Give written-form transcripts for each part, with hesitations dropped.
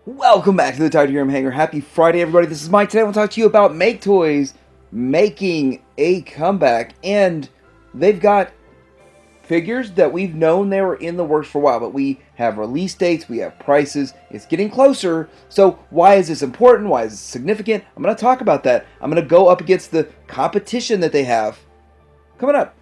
Welcome back to the Titanium Hangar. Happy Friday, everybody. This is Mike. Today I want to talk to you about Maketoys making a comeback. And they've got figures that we've known they were in the works for a while, but we have release dates, we have prices. It's getting closer. So why is this important? Why is it significant? I'm going to talk about that. I'm going to go up against the competition that they have coming up.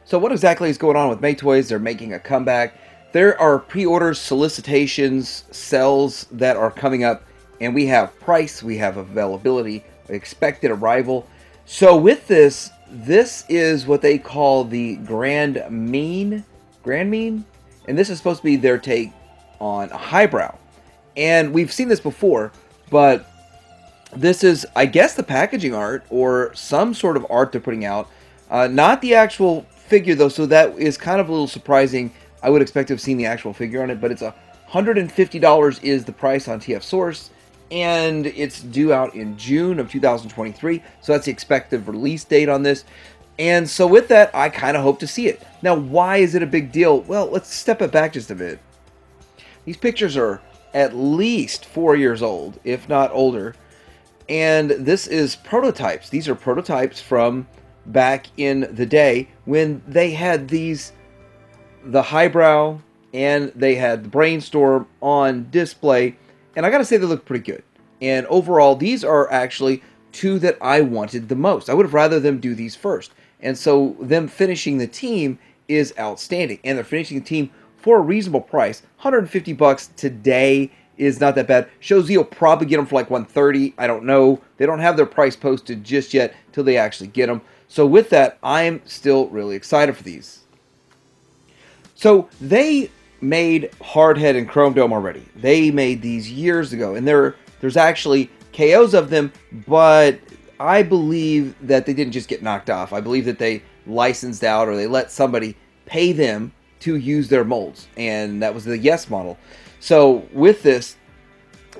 So what exactly is going on with Maketoys? They're making a comeback. There are pre-orders, solicitations, sales that are coming up, and we have price, we have availability, expected arrival. So with this, this is what they call the Grand Mean, and this is supposed to be their take on a highbrow. And we've seen this before, but this is, I guess, the packaging art or some sort of art they're putting out. Not the actual figure, though, so that is kind of a little surprising. I would expect to have seen the actual figure on it, but it's $150 is the price on TF Source, and it's due out in June of 2023, so that's the expected release date on this. And so with that, I kind of hope to see it. Now, why is it a big deal? Well, let's step it back just a bit. These pictures are at least 4 years old, if not older. And this is prototypes. These are prototypes from back in the day when they had the highbrow and they had the brainstorm on display. And I gotta say, they look pretty good. And overall, these are actually two that I wanted the most. I would have rather them do these first. And so them finishing the team is outstanding. And they're finishing the team for a reasonable price. 150 bucks today is not that bad. Shows you'll probably get them for like 130. I don't know. They don't have their price posted just yet till they actually get them. So with that, I'm still really excited for these. So they made Hardhead and Chrome Dome already. They made these years ago, and there's actually KOs of them, but I believe that they didn't just get knocked off. I believe that they licensed out or they let somebody pay them to use their molds, and that was the Yes model. So with this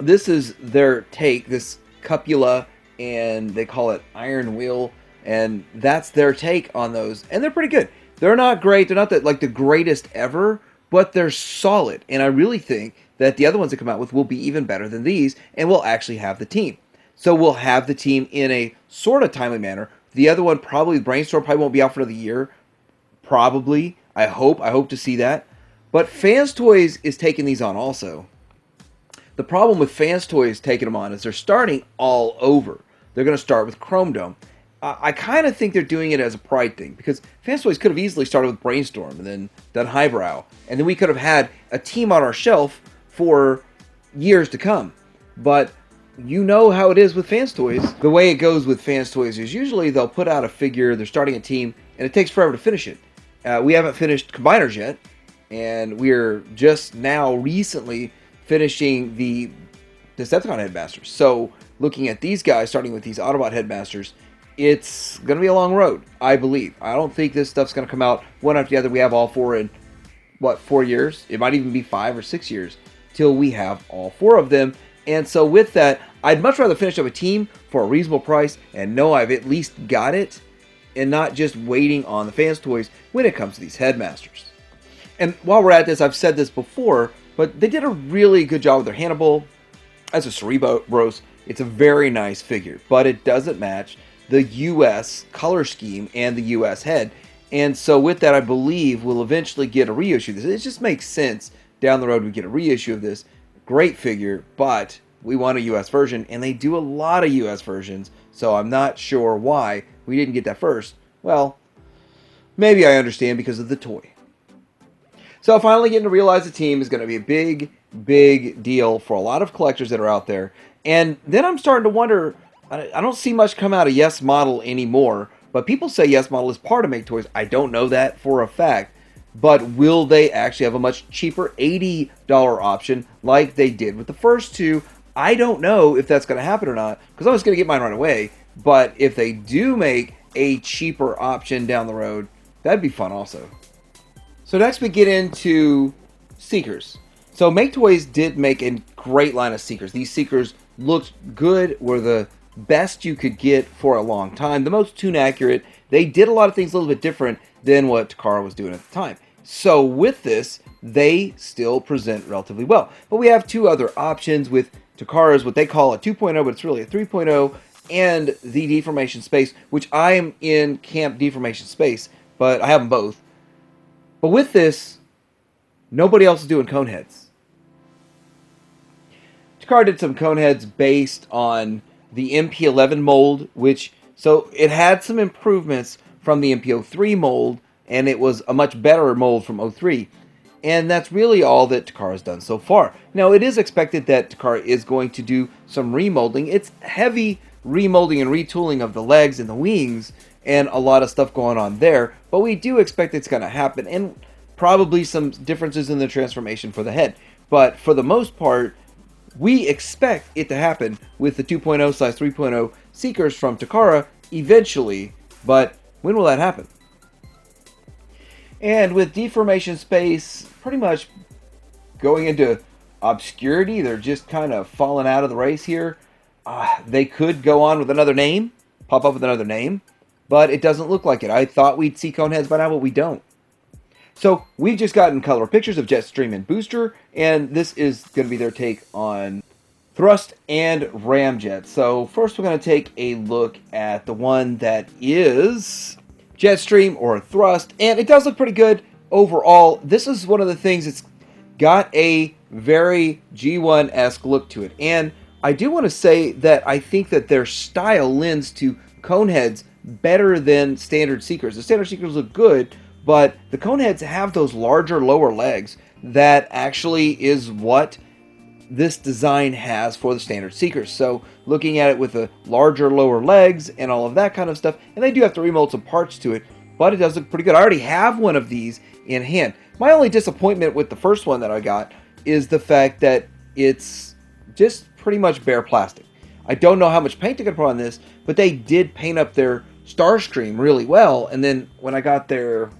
is their take, this cupula, and they call it Iron Wheel, and that's their take on those, and they're pretty good. They're not great, they're not like the greatest ever, but they're solid, and I really think that the other ones that come out with will be even better than these, and we'll actually have the team. So we'll have the team in a sort of timely manner. The other one, probably Brainstorm, probably won't be out for another year. Probably. I hope to see that. But Fans Toys is taking these on also. The problem with Fans Toys taking them on is they're starting all over. They're going to start with Chrome Dome. I kind of think they're doing it as a pride thing, because Fans Toys could have easily started with Brainstorm and then done Highbrow, and then we could have had a team on our shelf for years to come. But you know how it is with Fans Toys. The way it goes with Fans Toys is usually they'll put out a figure, they're starting a team, and it takes forever to finish it. We haven't finished Combiners yet, and we're just now recently finishing the Decepticon Headmasters. So looking at these guys, starting with these Autobot Headmasters, it's going to be a long road, I believe. I don't think this stuff's going to come out one after the other. We have all four in, 4 years? It might even be 5 or 6 years till we have all four of them. And so with that, I'd much rather finish up a team for a reasonable price and know I've at least got it, and not just waiting on the Fans Toys when it comes to these Headmasters. And while we're at this, I've said this before, but they did a really good job with their Hannibal. As a Cerebros, it's a very nice figure, but it doesn't match the US color scheme and the US head. And so with that, I believe we'll eventually get a reissue of this. It just makes sense down the road we get a reissue of this. Great figure, but we want a US version, and they do a lot of US versions, so I'm not sure why we didn't get that first. Well, maybe I understand because of the toy. So finally getting to realize the team is going to be a big, big deal for a lot of collectors that are out there. And then I'm starting to wonder, I don't see much come out of Yes Model anymore, but people say Yes Model is part of Maketoys. I don't know that for a fact, but will they actually have a much cheaper $80 option like they did with the first two? I don't know if that's going to happen or not, because I was going to get mine right away, but if they do make a cheaper option down the road, that'd be fun also. So next we get into Seekers. So Maketoys did make a great line of Seekers. These Seekers looked good, were the best you could get for a long time, the most tune accurate. They did a lot of things a little bit different than what Takara was doing at the time. So with this, they still present relatively well. But we have two other options with Takara's, what they call a 2.0, but it's really a 3.0, and the deformation space, which I am in camp deformation space, but I have them both. But with this, nobody else is doing Coneheads. Takara did some Coneheads based on the MP11 mold, which, so it had some improvements from the MP03 mold, and it was a much better mold from 03. And that's really all that Takara's done so far. Now, it is expected that Takara is going to do some remolding. It's heavy remolding and retooling of the legs and the wings, and a lot of stuff going on there. But we do expect it's going to happen, and probably some differences in the transformation for the head. But for the most part, we expect it to happen with the 2.0/3.0 Seekers from Takara eventually. But when will that happen? And with deformation space pretty much going into obscurity, they're just kind of falling out of the race here. They could go on with another name, pop up with another name, but it doesn't look like it. I thought we'd see Coneheads by now, but we don't. So we've just gotten color pictures of Jetstream and Booster, and this is going to be their take on Thrust and Ramjet. So first we're going to take a look at the one that is Jetstream or Thrust, and it does look pretty good overall. This is one of the things that's got a very G1-esque look to it, and I do want to say that I think that their style lends to Coneheads better than standard Seekers. The standard Seekers look good, but the Coneheads have those larger lower legs that actually is what this design has for the standard Seekers. So looking at it with the larger lower legs and all of that kind of stuff, and they do have to remold some parts to it, but it does look pretty good. I already have one of these in hand. My only disappointment with the first one that I got is the fact that it's just pretty much bare plastic. I don't know how much paint they could put on this, but they did paint up their Starscream really well, and then when I got their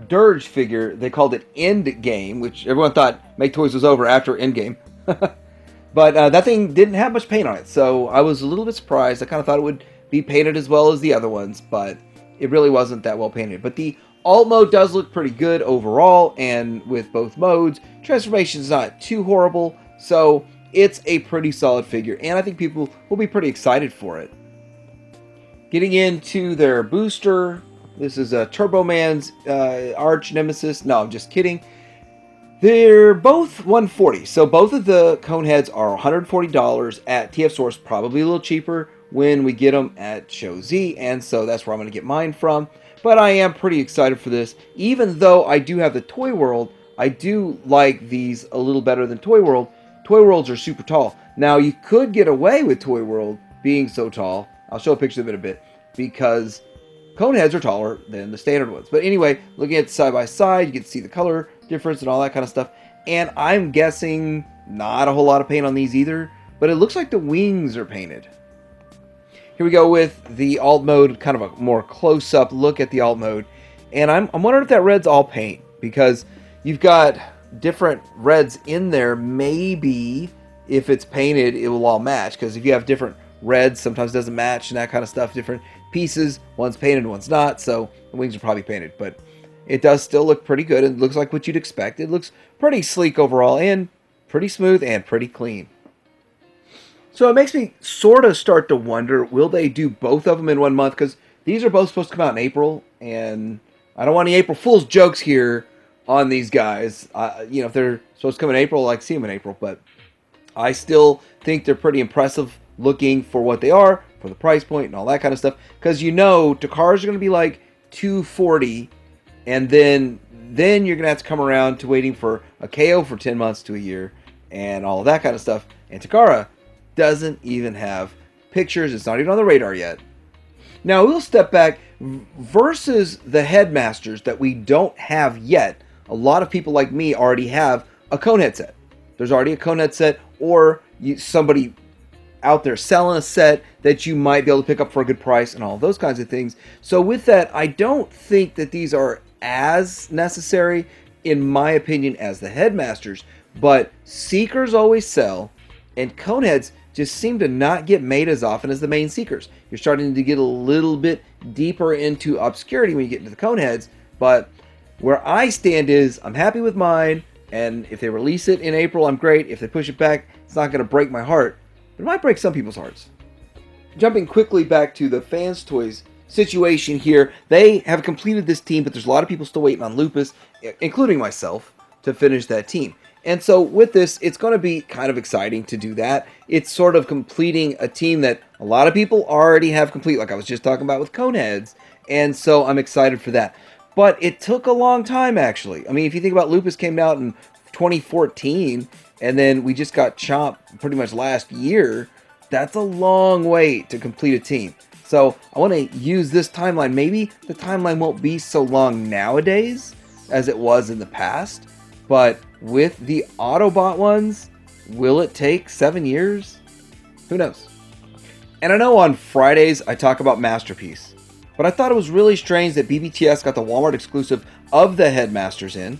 Dirge figure, they called it Endgame, which everyone thought Maketoys was over after Endgame. But that thing didn't have much paint on it, so I was a little bit surprised. I kind of thought it would be painted as well as the other ones, but it really wasn't that well painted. But the alt mode does look pretty good overall, and with both modes, transformation's not too horrible, so it's a pretty solid figure, and I think people will be pretty excited for it. Getting into their booster, this is a Turbo Man's arch nemesis. No, I'm just kidding. They're both $140, so both of the Coneheads are $140 at TF Source, probably a little cheaper when we get them at Show Z, and so that's where I'm going to get mine from. But I am pretty excited for this. Even though I do have the Toy World, I do like these a little better than Toy World. Toy Worlds are super tall. Now, you could get away with Toy World being so tall. I'll show a picture of it in a bit, because Coneheads are taller than the standard ones. But anyway, looking at side by side, you can see the color difference and all that kind of stuff. And I'm guessing not a whole lot of paint on these either, but it looks like the wings are painted. Here we go with the alt mode, kind of a more close-up look at the alt mode. And I'm wondering if that red's all paint, because you've got different reds in there. Maybe if it's painted, it will all match, because if you have different reds, sometimes it doesn't match and that kind of stuff. Different pieces, one's painted, one's not, so the wings are probably painted, but it does still look pretty good. It looks like what you'd expect. It looks pretty sleek overall, and pretty smooth and pretty clean. So it makes me sort of start to wonder, will they do both of them in 1 month? Because these are both supposed to come out in April, and I don't want any April Fool's jokes here on these guys. If they're supposed to come in April, I like to see them in April, but I still think they're pretty impressive looking for what they are, for the price point and all that kind of stuff. Because Takara's are going to be like $240, and then you're going to have to come around to waiting for a KO for 10 months to a year and all of that kind of stuff. And Takara doesn't even have pictures. It's not even on the radar yet. Now, we'll step back versus the Headmasters that we don't have yet. A lot of people like me already have a Conehead set. There's already a Conehead set, or somebody out there selling a set that you might be able to pick up for a good price and all those kinds of things. So with that, I don't think that these are as necessary, in my opinion, as the Headmasters. But Seekers always sell, and Coneheads just seem to not get made as often as the main Seekers. You're starting to get a little bit deeper into obscurity when you get into the Coneheads, but where I stand is I'm happy with mine, and if they release it in April, I'm great. If they push it back, it's not going to break my heart, but it might break some people's hearts. Jumping quickly back to the Fans Toys situation here, they have completed this team, but there's a lot of people still waiting on Lupus, including myself, to finish that team. And so with this, it's going to be kind of exciting to do that. It's sort of completing a team that a lot of people already have complete, like I was just talking about with Coneheads, and so I'm excited for that. But it took a long time, actually. I mean, if you think about Lupus came out in 2014, and then we just got chopped pretty much last year, that's a long wait to complete a team. So I want to use this timeline. Maybe the timeline won't be so long nowadays as it was in the past, but with the Autobot ones, will it take 7 years? Who knows? And I know on Fridays I talk about Masterpiece, but I thought it was really strange that BBTS got the Walmart exclusive of the Headmasters in.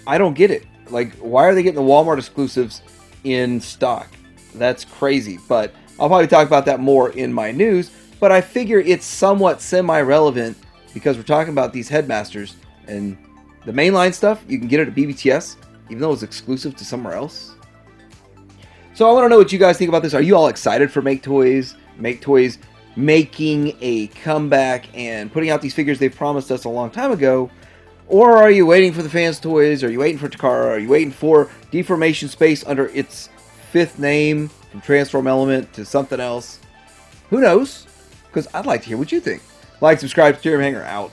I don't get it. Like, why are they getting the Walmart exclusives in stock? That's crazy, but I'll probably talk about that more in my news, but I figure it's somewhat semi-relevant because we're talking about these Headmasters, and the mainline stuff, you can get it at BBTS, even though it's exclusive to somewhere else. So I want to know what you guys think about this. Are you all excited for Maketoys? Maketoys making a comeback and putting out these figures they promised us a long time ago? Or are you waiting for the Fans Toys? Are you waiting for Takara? Are you waiting for Deformation Space under its fifth name from Transform Element to something else? Who knows? Because I'd like to hear what you think. Like, subscribe, Jeremy Hanger out.